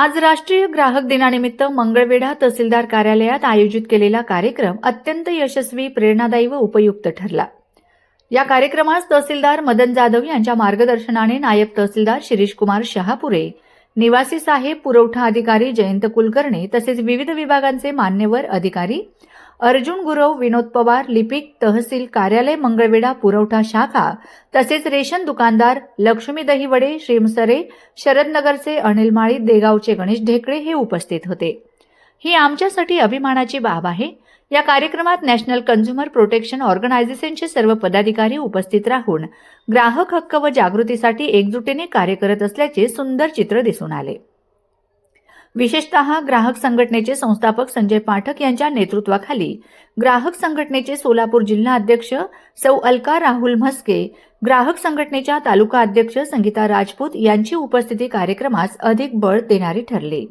आज राष्ट्रीय ग्राहक दिनानिमित्त मंगळवेढा तहसीलदार कार्यालयात आयोजित केलेला कार्यक्रम अत्यंत यशस्वी, प्रेरणादायी व उपयुक्त ठरला। या कार्यक्रमास तहसीलदार मदन जाधव यांच्या मार्गदर्शनाने नायब तहसीलदार शिरीष कुमार शहापुरे, निवासी साहेब, पुरवठा अधिकारी जयंत कुलकर्णी तसेच विविध विभागांचे मान्यवर अधिकारी अर्जुन गुरव, विनोद पवार, लिपिक, तहसील कार्यालय मंगळवेढा पुरवठा शाखा तसेच रेशन दुकानदार लक्ष्मी दहिवडे, श्रीमसरे, शरदनगरचे अनिल माळी, देगावचे गणेश ढेकळे हे उपस्थित होते। ही आमच्यासाठी अभिमानाची बाब आहे। या कार्यक्रमात नॅशनल कन्झ्युमर प्रोटेक्शन ऑर्गनायझेशनचे सर्व पदाधिकारी उपस्थित राहून ग्राहक हक्क व जागृतीसाठी एकजुटीने कार्य करत असल्याचे सुंदर चित्र दिसून आले। विशेषतः ग्राहक संघटनेचे संस्थापक संजय पाठक यांच्या नेतृत्वाखाली ग्राहक संघटनेचे सोलापूर जिल्हा अध्यक्ष सौ अलका राहुल म्हस्के, ग्राहक संघटनेच्या तालुका अध्यक्ष संगीता राजपूत यांची उपस्थिती कार्यक्रमास अधिक बळ देणारी ठरली।